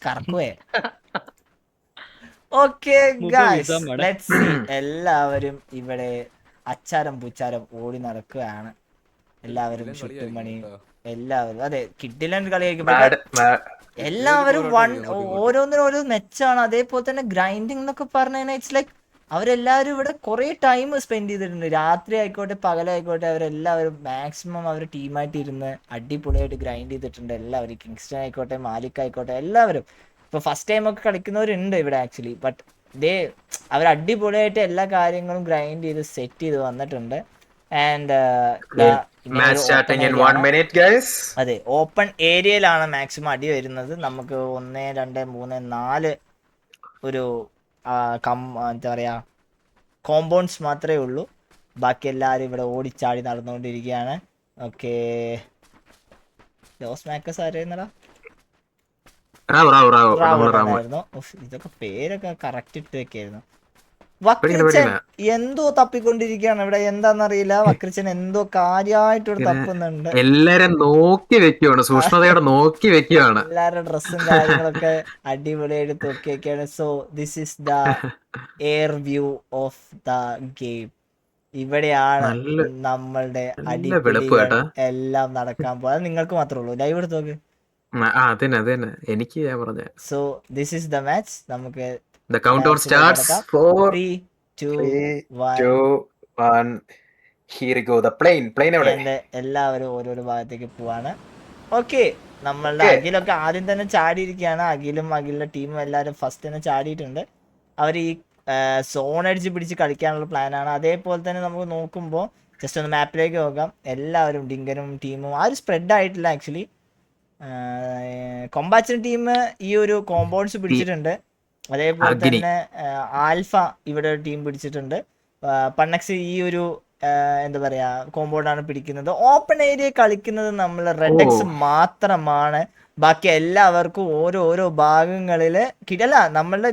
കറക്കുവേ. Okay guys, let's see. എല്ലാവരും ഇവിടെ അച്ചാരം പുച്ചാരം ഓടി നടക്കുകയാണ്. എല്ലാവരും ചുറ്റുമണി, എല്ലാവരും അതെ കിഡിലൻ കളിയായിരിക്കും. എല്ലാവരും ഓരോന്നിനും ഓരോ മെച്ചാണ്. അതേപോലെ തന്നെ ഗ്രൈൻഡിങ് എന്നൊക്കെ പറഞ്ഞു കഴിഞ്ഞാൽ ഇറ്റ്സ് ലൈക്ക് അവരെല്ലാവരും ഇവിടെ കുറെ ടൈം സ്പെൻഡ് ചെയ്തിട്ടുണ്ട്. രാത്രി ആയിക്കോട്ടെ പകലായിക്കോട്ടെ അവരെല്ലാവരും മാക്സിമം അവർ ടീമായിട്ട് ഇരുന്ന് അടിപൊളിയായിട്ട് ഗ്രൈൻഡ് ചെയ്തിട്ടുണ്ട്. എല്ലാവരും കിങ്സ്റ്റൺ ആയിക്കോട്ടെ മാലിക് ആയിക്കോട്ടെ എല്ലാവരും. ഇപ്പോൾ ഫസ്റ്റ് ടൈം ഒക്കെ കളിക്കുന്നവരുണ്ട് ഇവിടെ ആക്ച്വലി. ബട്ട് അവർ അടിപൊളിയായിട്ട് എല്ലാ കാര്യങ്ങളും ഗ്രൈൻഡ് ചെയ്ത് സെറ്റ് ചെയ്ത് വന്നിട്ടുണ്ട്. ആൻഡ് അതെ, ഓപ്പൺ ഏരിയയിലാണ് മാക്സിമം അടി വരുന്നത്. നമുക്ക് 1 2 3 4 ഒരു എന്താ പറയാ കോമ്പൗണ്ട്സ് മാത്രമേ ഉള്ളൂ. ബാക്കി എല്ലാവരും ഇവിടെ ഓടിച്ചാടി നടന്നുകൊണ്ടിരിക്കുകയാണ്. ഓക്കെ, ലോസ് മാക്കസ് ആരായിരുന്നടാ? റാവുണ്ടായിരുന്നു. ഇതൊക്കെ പേരൊക്കെ കറക്റ്റ് ഇട്ടൊക്കെയായിരുന്നു. വക്രിച്ചൻ എന്തോ തപ്പിക്കൊണ്ടിരിക്കുകയാണ് ഇവിടെ, എന്താന്നറിയില്ല. വക്രിച്ചൻ എന്തോ കാര്യമായിട്ട് ഇവിടെ തപ്പുന്നുണ്ട്. എല്ലാരും നോക്കി വെക്കുവാണ്, സൂക്ഷ്മതയോടെ നോക്കി വെക്കുവാണ്. എല്ലാവരുടെ ഡ്രസ്സും കാര്യങ്ങളൊക്കെ അടിപൊളിയായിട്ട് നോക്കി വെക്കുകയാണ്. So this is the air view of the game. ഇവിടെയാണ് നമ്മളുടെ അടിപൊളികൾ എല്ലാം നടക്കാൻ പോകുന്നത്. നിങ്ങൾക്ക് മാത്രമേ ഉള്ളൂ, ലൈവ് എടുത്ത് നോക്ക്. എനിക്ക് so this is the match. നമുക്ക് the countdown starts. 4 3 2 1 here go the plane എവിടെ എല്ലാവരും ഓരോരോ ഭാഗത്തേക്ക് പോവാണ്. ഓക്കെ, നമ്മളുടെ അഖിലൊക്കെ ആദ്യം തന്നെ ചാടിയിരിക്കുകയാണ്. അഖിലിന്റെ ടീമും എല്ലാവരും ഫസ്റ്റ് തന്നെ ചാടിയിട്ടുണ്ട്. അവർ ഈ സോൺ അടിച്ച് പിടിച്ച് കളിക്കാനുള്ള പ്ലാനാണ്. അതേപോലെ തന്നെ നമുക്ക് നോക്കുമ്പോൾ ജസ്റ്റ് ഒന്ന് മാപ്പിലേക്ക് നോക്കാം. എല്ലാവരും ഡിങ്കനും ടീമും ആരും സ്പ്രെഡ് ആയിട്ടില്ല ആക്ച്വലി. കൊമ്പാച്ചിന് ടീം ഈ ഒരു കോമ്പൗണ്ട്സ് പിടിച്ചിട്ടുണ്ട്. അതേപോലെ തന്നെ ആൽഫ ഇവിടെ ഒരു ടീം പിടിച്ചിട്ടുണ്ട്. പണ്ണക്സ് ഈ ഒരു എന്താ പറയാ കോമ്പൗണ്ടാണ് പിടിക്കുന്നത്. ഓപ്പൺ ഏരിയ കളിക്കുന്നത് നമ്മൾ റെഡെക്സ് മാത്രമാണ്. ബാക്കി എല്ലാവർക്കും ഓരോ ഭാഗങ്ങളില് കിടല നമ്മളുടെ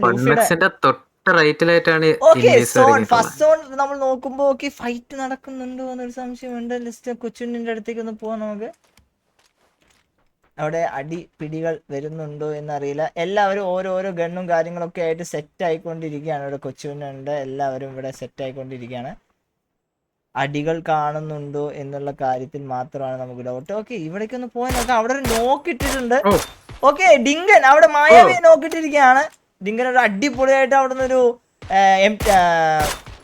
ഫസ്റ്റ് സോൺ നമ്മൾ നോക്കുമ്പോ ഓക്കെ ഫൈറ്റ് നടക്കുന്നുണ്ടോ എന്നൊരു സംശയമുണ്ട്. ലിസ്റ്റ് കൊച്ചുണ്ണിന്റെ അടുത്തേക്ക് ഒന്ന് പോവാം നമുക്ക്. അവിടെ അടിപിടികൾ വരുന്നുണ്ടോ എന്നറിയില്ല. എല്ലാവരും ഓരോരോ ഗണ്ണും കാര്യങ്ങളൊക്കെ ആയിട്ട് സെറ്റ് ആയിക്കൊണ്ടിരിക്കുകയാണ്. ഇവിടെ കൊച്ചുണ്ട്, എല്ലാവരും ഇവിടെ സെറ്റ് ആയിക്കൊണ്ടിരിക്കുകയാണ്. അടികൾ കാണുന്നുണ്ടോ എന്നുള്ള കാര്യത്തിൽ മാത്രമാണ് നമുക്ക് ഡൗട്ട്. ഓക്കെ, ഇവിടേക്ക് ഒന്ന് പോകാൻ നോക്കാം. അവിടെ ഒരു നോക്കിട്ടിട്ടുണ്ട്. ഓക്കെ, ഡിങ്കൻ അവിടെ മായാവിയെ നോക്കിട്ടിരിക്കുകയാണ്. ഡിങ്കൻ ഒരു അടിപൊളിയായിട്ട് അവിടെ നിന്നൊരു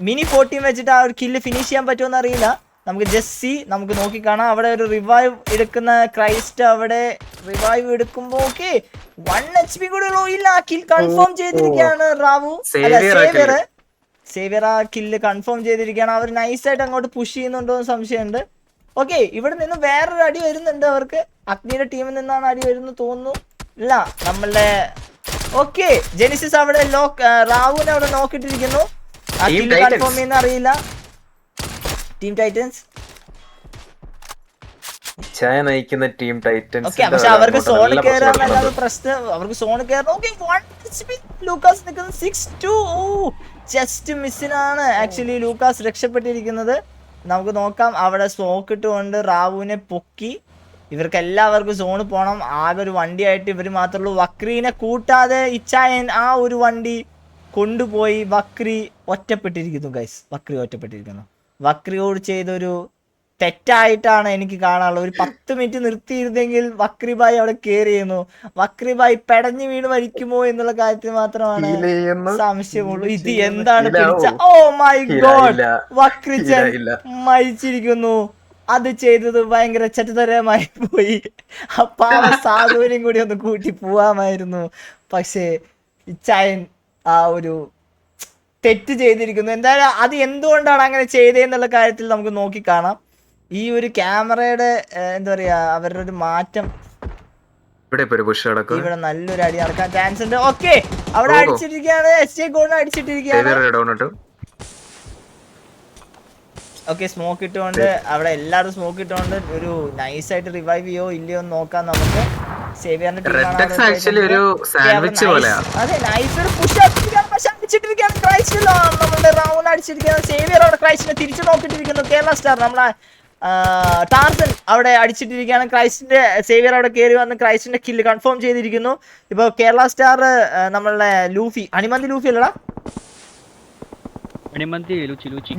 മിനി 14 വെച്ചിട്ട് ആ ഒരു കില്ല് ഫിനിഷ് ചെയ്യാൻ പറ്റുമോ അറിയില്ല. നമുക്ക് ജസ്റ്റ് നമുക്ക് നോക്കിക്കാണാം. അവിടെ ഒരു റിവൈവ് എടുക്കുന്ന ക്രൈസ്റ്റ് അവിടെ റിവൈവ് എടുക്കുമ്പോ ഓക്കെ 1 HP കൂടെ ഉള്ളൂ. ഇല്ല, കിൽ കൺഫേം ചെയ്തിരിക്കുകയാണ് റാവു. അല്ല, സേവിയർ ആ കില്ല് കൺഫേം ചെയ്തിരിക്കുകയാണ്. അവർ നൈസായിട്ട് അങ്ങോട്ട് പുഷ് ചെയ്യുന്നുണ്ടോ എന്ന് സംശയമുണ്ട്. ഓക്കെ, ഇവിടെ നിന്ന് വേറൊരു അടി വരുന്നുണ്ട് അവർക്ക്. അഗ്നിയുടെ ടീമിൽ നിന്നാണ് അടി വരുന്നത് തോന്നുന്നു. ഇല്ല, നമ്മളുടെ ഓക്കെ ജെനിസിസ് അവിടെ റാവുവിനെ അവിടെ നോക്കിയിട്ടിരിക്കുന്നു. ആ കില്ല് കൺഫേം ചെയ്യുന്ന അറിയില്ല. ടീം ടൈറ്റൻസ് നയിക്കുന്ന ടീം ടൈറ്റൻസ്. ഓക്കെ, പക്ഷെ അവർക്ക് സോണിൽ കയറാനല്ലാതെ പ്രശ്നം. അവർക്ക് സോണിൽ കയറണം. ഓക്കെ, ലൂക്കാസ് നിൽക്കുന്നത് 6-2. ജസ്റ്റ് മിസ്സിനാണ് ആക്ച്വലി ലൂക്കാസ് രക്ഷപ്പെട്ടിരിക്കുന്നത്. നമുക്ക് നോക്കാം. അവിടെ സ്മോക്ക് ഇട്ടുകൊണ്ട് റാവുവിനെ പൊക്കി. ഇവർക്ക് എല്ലാവർക്കും സോണ് പോകണം. ആകെ ഒരു വണ്ടിയായിട്ട് ഇവർ മാത്രമേ ഉള്ളൂ. വക്രീനെ കൂട്ടാതെ ഇച്ചായൻ ആ ഒരു വണ്ടി കൊണ്ടുപോയി. വക്രി ഒറ്റപ്പെട്ടിരിക്കുന്നു ഗൈസ്. വക്രി ഒറ്റപ്പെട്ടിരിക്കുന്നു. വക്രിയോട് ചെയ്തൊരു തെറ്റായിട്ടാണ് എനിക്ക് കാണാനുള്ളത്. ഒരു 10 മിനിറ്റ് നിർത്തിയിരുന്നെങ്കിൽ വക്രിബായി അവിടെ കയറി ചെയ്യുന്നു. വക്രിബായി പെടഞ്ഞു വീണ് മരിക്കുമോ എന്നുള്ള കാര്യത്തിൽ മാത്രമാണ് സംശയമുള്ളൂ. ഇത് എന്താണ് പിടിച്ച? ഓ മൈ ഗോഡ്, വക്രിച്ചൻ മരിച്ചിരിക്കുന്നു. അത് ചെയ്തത് ഭയങ്കര ചട്ടതരമായി പോയി. അപ്പൊ ആ സാധുവിനെയും കൂടി ഒന്ന് കൂട്ടി പോവാമായിരുന്നു. പക്ഷേ ഇച്ചായൻ ആ ഒരു തെറ്റ് ചെയ്തിരിക്കുന്നു. എന്തായാലും അത് എന്തുകൊണ്ടാണ് അങ്ങനെ ചെയ്തതെന്നുള്ള കാര്യത്തിൽ നമുക്ക് നോക്കിക്കാണാം. ഈ ഒരു ക്യാമറയുടെ എന്താ പറയാ അവരുടെ ഒരു മാറ്റം. ഇവിടെ നല്ലൊരു അടി നടക്കാൻ ചാൻസ് ഉണ്ട്. ഓക്കെ, അവിടെ അടിച്ചിരിക്കുകയാണ്. SJ ഗോളിനെ അടിച്ചിട്ടിരിക്കുകയാണ്. ഓക്കെ, സ്മോക്ക് ഇട്ടുകൊണ്ട് അവിടെ എല്ലാവരും സ്മോക്ക് ഇട്ടുകൊണ്ട് ഒരു നൈസായിട്ട് റിവൈവ് ചെയ്യോ ഇല്ലയോ എന്ന് നോക്കാം നമുക്ക്. സേവിയറിന്റെ അതെ നൈസ് പുഷ് അടിച്ചിട്ടിരിക്കുകയാണ്. ക്രൈസ്റ്റ് നമ്മുടെ റൗണ്ട് അടിച്ചിരിക്കുകയാണ്. സേവിയർ അവിടെ ക്രൈസ്റ്റിനെ തിരിച്ചു നോക്കിയിട്ടിരിക്കുന്നു. കേരള സ്റ്റാർ നമ്മളെ ടാർസൻ അവിടെ അടിച്ചിട്ടിരിക്കുകയാണ്. ക്രൈസ്റ്റിന്റെ സേവിയർ അവിടെ കയറി വന്ന് ക്രൈസ്റ്റിന്റെ കില്ല് കൺഫേം ചെയ്തിരിക്കുന്നു. ഇപ്പൊ കേരള സ്റ്റാർ നമ്മളുടെ ലൂഫി അണിമന്തി ലൂഫി അല്ലടാ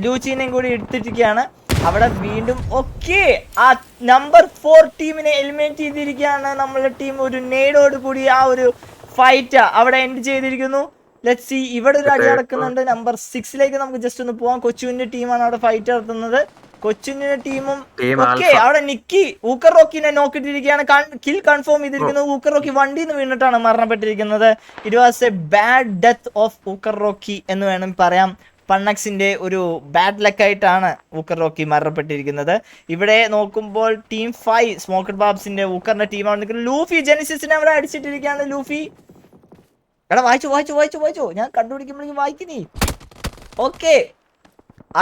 ലൂച്ചിനെയും കൂടി എടുത്തിരിക്കുകയാണ് അവിടെ വീണ്ടും. ഓക്കെ ആ നമ്പർ 4 ടീമിനെ എലിമിനേറ്റ് ചെയ്തിരിക്കുകയാണ് നമ്മളുടെ ടീം. ഒരു നേടോട് കൂടി ആ ഒരു ഫൈറ്റ് അവിടെ എൻഡ് ചെയ്തിരിക്കുന്നു. ലെറ്റ്സ് സീ ഇവിടെ ഒരു അടി നടക്കുന്നുണ്ട്. നമ്പർ 6ലേക്ക് നമുക്ക് ജസ്റ്റ് ഒന്ന് പോവാം. കൊച്ചുവിന്റെ ടീമാണ് അവിടെ ഫൈറ്റ് നടത്തുന്നത്. കൊച്ചുവിന്റെ ടീമും ഓക്കെ അവിടെ നിക്കി ഊക്കർ റോക്കിനെ നോക്കിട്ടിരിക്കുകയാണ്. കിൽ കൺഫേം ചെയ്തിരിക്കുന്നു. ഊക്കർ റോക്കി വണ്ടിയിൽ നിന്ന് വീണിട്ടാണ് മരണപ്പെട്ടിരിക്കുന്നത്. It was a bad death of ഊക്കർ റോക്കി എന്ന് വേണം പറയാം. പണ്ണക്സിന്റെ ഒരു ബാഡ് ലക്ക് ആയിട്ടാണ് ഊക്കർ റോക്കി മരണപ്പെട്ടിരിക്കുന്നത്. ഇവിടെ നോക്കുമ്പോൾ ടീം 5 സ്മോക്കഡ് ബാബ്സിന്റെ ഊക്കറിന്റെ ടീമാണ് നിൽക്കുന്നത്. ലൂഫി ജെനിസിസിനെ അവിടെ അടിച്ചിട്ടിരിക്കുകയാണ്. ലൂഫി എടാ വായിച്ചോ ഞാൻ കണ്ടുപിടിക്കുമ്പോഴേക്കും വായിക്കുന്നേ. ഓക്കെ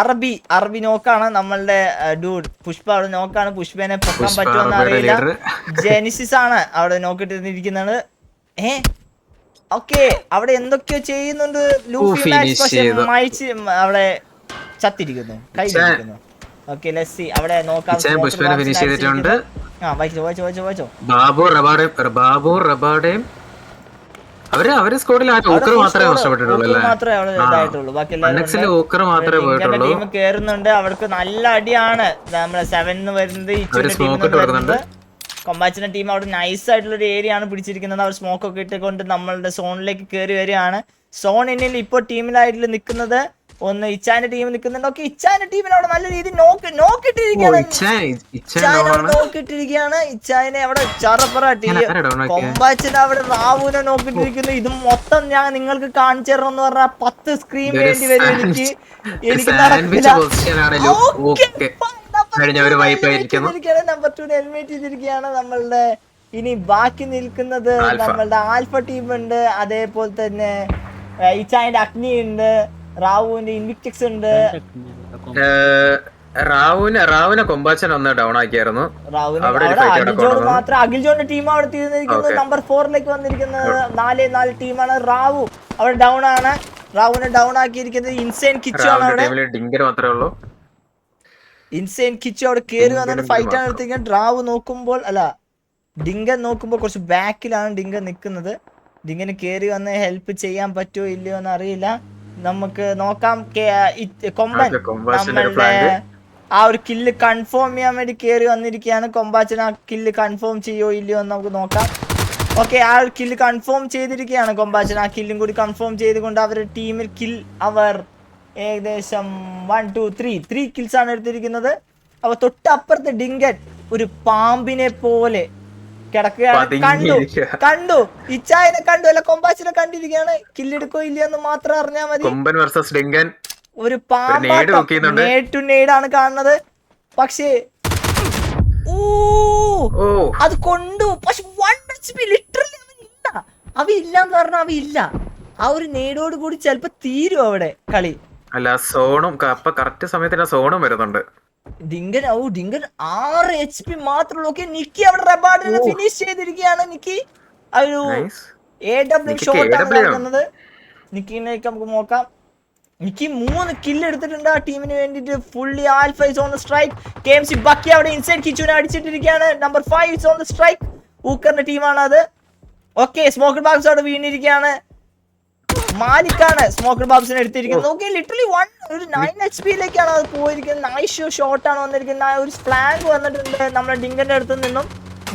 അറബി നോക്കാണ് നമ്മളുടെ ഡൂഡ്. പുഷ്പ അവിടെ നോക്കാണ്. പുഷ്പനെ പൊക്കാൻ പറ്റുമെന്ന് അറിയില്ല. ജെനിസിസ് ആണ് അവിടെ നോക്കിട്ടിരിക്കുന്നത്. ഓക്കെ അവിടെ എന്തൊക്കെയോ ചെയ്യുന്നുണ്ട് ലൂഫി മാക്സ്. പക്ഷെ മൈച്ച് അവിടെ ചത്തിരിക്കുന്നു, കൈയിരിക്കുന്നു. ഓക്കെ ലെറ്റ്സ് സീ അവിടെ നോക്കാം. വായിച്ചോ ബാബു റബാഡയും അവര് സ്കോഡിൽ മാത്രമേ ടീം കേറുന്നുണ്ട്. അവർക്ക് നല്ല അടിയാണ്. നമ്മളെ 7 വരുന്നത് കൊമ്പാച്ചിന്റെ ടീം അവിടെ നൈസ് ആയിട്ടുള്ള ഒരു ഏരിയ ആണ് പിടിച്ചിരിക്കുന്നത്. അവർ സ്മോക്ക് ഒക്കെ ഇട്ടുകൊണ്ട് നമ്മളുടെ സോണിലേക്ക് കയറി വരികയാണ്. സോൺ എന്നിൽ ഇപ്പോൾ ടീമിലായിട്ട് നിൽക്കുന്നത് ഒന്ന് ഇച്ചാന്റെ ടീം നിൽക്കുന്നുണ്ട്. ഓക്കെ ഇച്ചാന്റെ ടീമിന് അവിടെ നല്ല രീതിയിൽ നോക്കിട്ടിരിക്കുകയാണ്. ഇച്ചാനെ അവിടെ ചറപ്പറ കൊമ്പാച്ചിന് അവിടെ റാവുവിനെ നോക്കിട്ടിരിക്കുന്നു. ഇത് മൊത്തം ഞാൻ നിങ്ങൾക്ക് കാണിച്ചു തരണം എന്ന് പറഞ്ഞാൽ 10 സ്ക്രീൻ വേണ്ടി വരും എനിക്ക് നടക്കില്ല. നമ്പർ 2 എലിമിനേറ്റ് ചെയ്തിരിക്കുകയാണ് നമ്മളുടെ. ഇനി ബാക്കി നിൽക്കുന്നത് നമ്മളുടെ ആൽഫ ടീം ഉണ്ട്. അതേപോലെ തന്നെ ഇച്ചാന്റെ അഗ്നി ഉണ്ട്. റാവുവിന്റെ ഇൻവിക്റ്റിക്സ് ഉണ്ട്. റാവുനെ കൊമ്പാച്ചൻ ഒന്ന് ഡൗൺ ആക്കിയായിരുന്നു. അഖിൽ ജോണിന്റെ ടീം അവിടെ തീർന്നിരിക്കുന്നു. നമ്പർ 4ലേക്ക് വന്നിരിക്കുന്നത് 4-4 ടീമാണ്. റാവു അവിടെ ഡൗൺ ആണ്. റാവുനെ ഡൗൺ ആക്കിയിരിക്കുന്നത് ഇൻസൈൻ കിച്ചു ആണ്. അവിടെ ഇൻസൈൻ കിച്ചു അവിടെ കയറി വന്നിട്ട് ഫൈറ്റ് ആണ് എടുത്തിരിക്കുന്നത്. റാവു നോക്കുമ്പോൾ ഡിങ്കൻ നോക്കുമ്പോൾ കുറച്ച് ബാക്കിലാണ് ഡിങ്കൻ നിൽക്കുന്നത്. ഡിങ്കന് കയറി വന്ന് ഹെൽപ്പ് ചെയ്യാൻ പറ്റുമോ ഇല്ലയോ എന്ന് അറിയില്ല. നമുക്ക് നോക്കാം. കൊമ്പൻ നമ്മളുടെ ആ ഒരു കില്ല് കൺഫേം ചെയ്യാൻ വേണ്ടി കയറി വന്നിരിക്കുകയാണ്. കൊമ്പാച്ചൻ ആ കില്ല് കൺഫേം ചെയ്യോ ഇല്ലയോ എന്ന് നമുക്ക് നോക്കാം. ഓക്കെ ആ ഒരു കില്ല് കൺഫേം ചെയ്തിരിക്കുകയാണ് കൊമ്പാച്ചൻ. ആ കില്ലും കൂടി കൺഫേം ചെയ്തുകൊണ്ട് അവരുടെ ടീമിൽ കിൽ അവർ ഏകദേശം 1 2 3 കിൽസ് ആണ് എടുത്തിരിക്കുന്നത്. അപ്പൊ തൊട്ടപ്പുറത്ത് ഡിങ്കൻ ഒരു പാമ്പിനെ പോലെ കിടക്കുകയാണ്. കണ്ടു ഇച്ചായനെ കണ്ടു അല്ല കൊമ്പാച്ചിനെ കണ്ടിരിക്കുകയാണ്. കില്ലെടുക്കോ ഇല്ലയെന്ന് മാത്രം അറിഞ്ഞാൽ മതി. ഒരു പാമ്പാണ് നേടാണ് കാണുന്നത്. പക്ഷേ അത് കൊണ്ടു. പക്ഷെ 1 HP ലിറ്ററലി അവനില്ല. അവയില്ലാന്ന് പറഞ്ഞാൽ അവയില്ല. ആ ഒരു നേടോട് കൂടി ചിലപ്പോ തീരും അവിടെ കളി. അല്ല സോണും കറക്റ്റ് സമയത്തിന് സോണും വരുന്നുണ്ട്. ഡിങ്കൻ 6 HP മാത്രമേ ഉള്ളൂ. നിക്കി അവിടെ റബാഡിനെ ഫിനിഷ് ചെയ്തിരിക്കുകയാണ്. നിക്കി ഒരു AW ഷോട്ടാണ് നടക്കുന്നത്. നിക്കിനേക്ക് നമുക്ക് നോക്കാം. നിക്കി 3 കില്ല് എടുത്തിട്ടുണ്ട് ആ ടീമിന് വേണ്ടിയിട്ട്. Fully alpha is on the strike. KMC ബക്കി അവിടെ ഇൻസൈഡ് കിച്ചുനെ അടിച്ചിട്ടിരിക്കുകയാണ്. Number 5 is on the strike. ഊക്കറിന്റെ ടീമാണ് അത്. ഓക്കെ സ്മോക്കഡ് ബാഗ്സ് അവിടെ വീണിരിക്കുകയാണ്. മാലിക്കാണ് സ്മോക്കർ ബാബ്സിനെ എടുത്തിരിക്കുന്നത്. ഓക്കെ ലിറ്ററലി ഒരു 9 HP യിലേക്കാണ് അത് പോയിരിക്കുന്നത്. നൈസ് ഷോട്ടാണ് വന്നിരിക്കുന്നത്. ഒരു ഫ്ലാങ്ക് വന്നിട്ടുണ്ട് നമ്മുടെ ഡിങ്കന്റെ അടുത്ത് നിന്നും.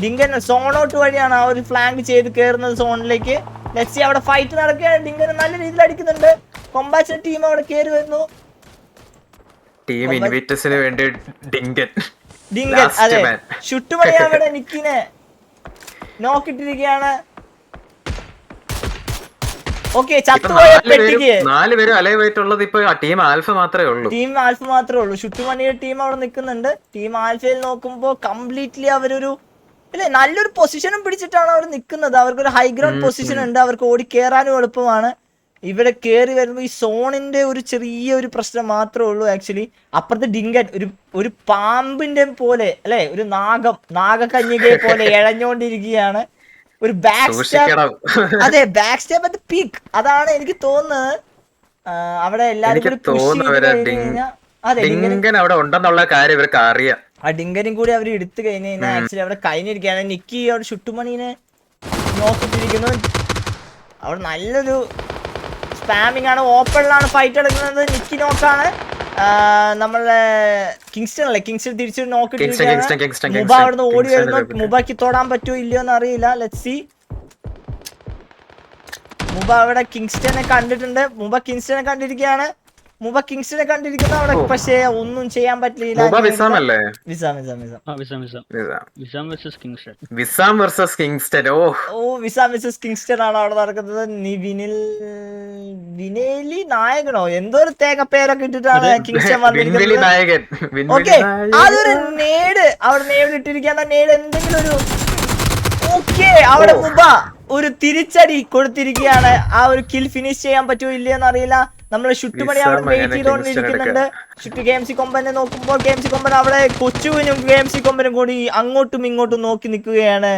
ഡിങ്കൻ സോണോട്ട് വഴിയാണ് ആ ഒരു ഫ്ലാങ്ക് ചെയ്ത് കയറുന്നത് സോണിലേക്ക്. ലെറ്റ്സ് അവിടെ ഫൈറ്റ് നടക്കുകയാണ്. ഡിങ്കൻ നല്ല രീതിയിൽ അടിക്കുന്നുണ്ട്. കൊമ്പാച്ചിന്റെ ടീം അവിടെ കയറി വരുന്നു. ഡിങ്കൻ അതെ ചുട്ടുമണി അവിടെ നിക്കിനെ നോക്കിട്ടിരിക്കുകയാണ്. ഓക്കെ ചത്തുപോയ പെട്ടിക്ക് 4 പേര് അലൈവായിട്ടുള്ളത് ഇപ്പൊ ടീം ആൽഫ മാത്രമേ ഉള്ളൂ. ചുറ്റുമണിയുടെ ടീം അവിടെ നിൽക്കുന്നുണ്ട്. ടീം ആൽഫയിൽ നോക്കുമ്പോൾ കംപ്ലീറ്റ്ലി അവരൊരു നല്ലൊരു പൊസിഷനും പിടിച്ചിട്ടാണ് അവർ നിൽക്കുന്നത്. അവർക്കൊരു ഹൈ ഗ്രൗണ്ട് പൊസിഷൻ ഉണ്ട്. അവർക്ക് ഓടി കയറാനും എളുപ്പമാണ്. ഇവിടെ കയറി വരുമ്പോൾ ഈ സോണിന്റെ ഒരു ചെറിയൊരു പ്രശ്നം മാത്രമേ ഉള്ളൂ ആക്ച്വലി. അപ്പുറത്തെ ഡിങ്കൻ ഒരു പാമ്പിന്റെ പോലെ അല്ലെ, ഒരു നാഗകന്യകയെ പോലെ ഇഴഞ്ഞുകൊണ്ടിരിക്കുകയാണ്. ഒരു ബാക്ക് സ്റ്റാബ്. അതെ ബാക്ക് സ്റ്റാബ് അറ്റ് പീക്ക്. അതാണ് എനിക്ക് തോന്നുന്നത്. അവിടെ എല്ലാരും അവിടെ ഉണ്ടെന്നുള്ള കാര്യം ഇവർക്ക് അറിയാം. ആ ഡിങ്കനും കൂടി അവർ എടുത്തു കഴിഞ്ഞ് കഴിഞ്ഞാൽ ആക്ച്വലി അവിടെ കഴിഞ്ഞിരിക്കുകയാണ്. നിക്കി അവിടെ ചുട്ടുമണീനെ നോക്കിട്ടിരിക്കുന്നു. അവിടെ നല്ലൊരു സ്പാമിംഗ് ആണ്. ഓപ്പണിലാണ് ഫൈറ്റ് എടുക്കുന്നത്. നിക്കി നോക്കാണ്. നമ്മളെ കിങ്സ്റ്റൺ അല്ലേ, കിങ്സ്റ്റൺ തിരിച്ചു നോക്കിട്ടിരിക്കുകയാണ്. മുബ അവിടുന്ന് ഓടി വരുന്നു. മുബയ്ക്ക് തൊടാൻ പറ്റുമോ ഇല്ലയോ എന്ന് അറിയില്ല. Let's see. മുബ അവിടെ കിങ്സ്റ്റനെ കണ്ടിട്ടുണ്ട്. മുബ കിങ്സ്റ്റനെ കണ്ടിരിക്കുകയാണ്. മുബ കിങ്സ്റ്റനെ കണ്ടിരിക്കുന്ന അവിടെ, പക്ഷേ ഒന്നും ചെയ്യാൻ പറ്റില്ല. കിങ്സ്റ്റൺ ആണ് അവിടെ നടക്കുന്നത്. വിനേലി നായകനോ എന്തോ ഒരു തേങ്ങ പേരൊക്കെ ഇട്ടിട്ടാണ് കിങ്സ്റ്റൺ വന്നിരിക്കുന്നത്. ഓക്കെ, അതൊരു നേട് അവിടെ നേടിട്ടിരിക്കുകയാണ്. നേട് എന്തെങ്കിലും ഒരു ഓക്കെ, അവിടെ മുബ ഒരു തിരിച്ചടി കൊടുത്തിരിക്കുകയാണ്. ആ ഒരു കിൽ ഫിനിഷ് ചെയ്യാൻ പറ്റുമോ ഇല്ലയെന്ന് അറിയില്ല. നമ്മള് ഷുട്ടുമണി അവിടെ വെയിറ്റ് ചെയ്തോണ്ടിരിക്കുന്നുണ്ട്. ഷുട്ട് KMC കൊമ്പനെ നോക്കുമ്പോൾ KMC കൊമ്പൻ അവിടെ കൊച്ചുവിനും KMC കൊമ്പനും കൂടി അങ്ങോട്ടും ഇങ്ങോട്ടും നോക്കി നിൽക്കുകയാണ്.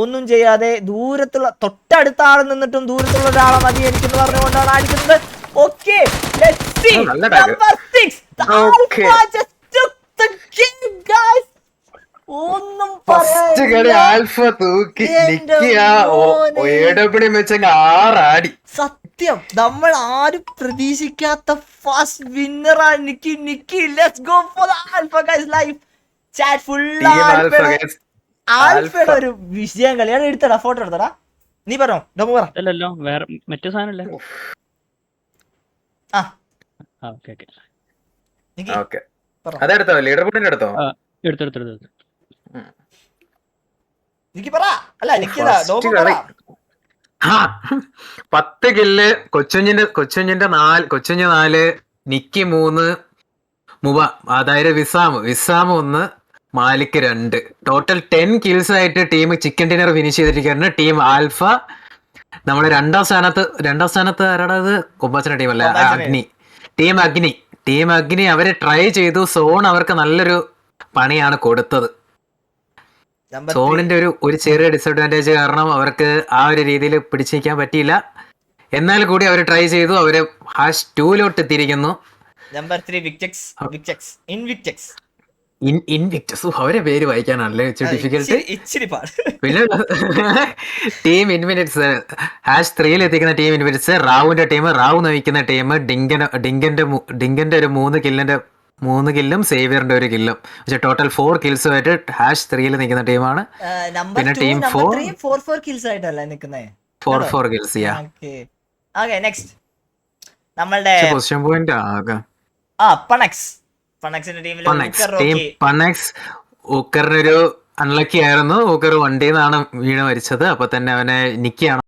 ഒന്നും ചെയ്യാതെ ദൂരത്തുള്ള തൊട്ടടുത്ത ആൾ നിന്നിട്ടും ദൂരത്തുള്ള ഒരാളെ മതി എനിക്കെന്ന് പറഞ്ഞുകൊണ്ടാണ് അടിക്കുന്നത്. ഓക്കെ, ഒന്നും സത്യം നമ്മൾ ആരും പ്രതീക്ഷിക്കാത്ത ഫസ്റ്റ് വിന്നറാണ് Nikki. Nikki, let's go for the alpha guys. Live chat full ആൽഫയുടെ ഒരു വിജയം കളി. ഞാൻ എടുത്തടാ, ഫോട്ടോ എടുത്തടാ. നീ പറഞ്ഞോ, ഡോമോ പറ. അല്ലല്ലോ, വേറെ മറ്റേ സാധനല്ലേ. അതെടുത്തോ, ലീഡർ ബോർഡിന്റെ എടുത്തോ. എടുത്തെടുത്തെടുത്തു. നിക്കി പറ. അല്ല നിക്കിതാ, ഡോമോ പറ. 10 കില്ല് കൊച്ചുഞ്ഞിന്റെ 4, നിക്കി 3, മുബ അതായത് വിസാം 1, മാലിക് 2. ടോട്ടൽ 10 കിൽസ് ആയിട്ട് ടീം ചിക്കൻ ഡിന്നർ ഫിനിഷ് ചെയ്തിരിക്കുകയാണ്. ടീം ആൽഫ നമ്മള് രണ്ടാം സ്ഥാനത്ത് ആരാടത്? കൊമ്പാച്ചന്റെ ടീം അല്ലേ, ടീം അഗ്നി അവര് ട്രൈ ചെയ്തു. സോൺ അവർക്ക് നല്ലൊരു പണിയാണ് കൊടുത്തത്. സോണിന്റെ ഒരു ചെറിയ ഡിസഡ്വാൻറ്റേജ് കാരണം അവർക്ക് ആ ഒരു രീതിയിൽ പിടിച്ചു നിൽക്കാൻ പറ്റിയില്ല. എന്നാൽ കൂടി അവർ ട്രൈ ചെയ്തു. അവര് #2 എത്തിയിരിക്കുന്നു. Number 3 Invictus. അവരെ പേര് വായിക്കാനല്ലേ ഡിഫിക്കൽട്ട്. പിന്നെ ടീം ഇൻവിക്ടസ് #3 എത്തിക്കുന്ന ടീം ഇൻവിക്ടസ്. റാവുന്റെ ടീം, റാവു നയിക്കുന്ന ടീം ഡിങ്കന്റെ ഒരു 3 കില്ലും സേവിയറിന്റെ 1 കില്ലും. പക്ഷെ ടോട്ടൽ 4 കിൽസുമായിട്ട് #3 നിൽക്കുന്ന ടീമാണ്. പിന്നെ ടീം 4 കിൽസ് ആയിട്ടല്ലേ നിൽക്കുന്നത്. 4 കിൽസ്. നെക്സ്റ്റ് നമ്മളുടെ പൊസിഷൻ പോയിന്റ് ആകാം. പണക്സ് ഊക്കറിനൊരു അൺലക്കി ആയിരുന്നു. ഊക്കർ വണ്ടിയിൽ നിന്നാണ് വീണ് മരിച്ചത്. അപ്പൊ തന്നെ അവനെ നിക്കിയാണ്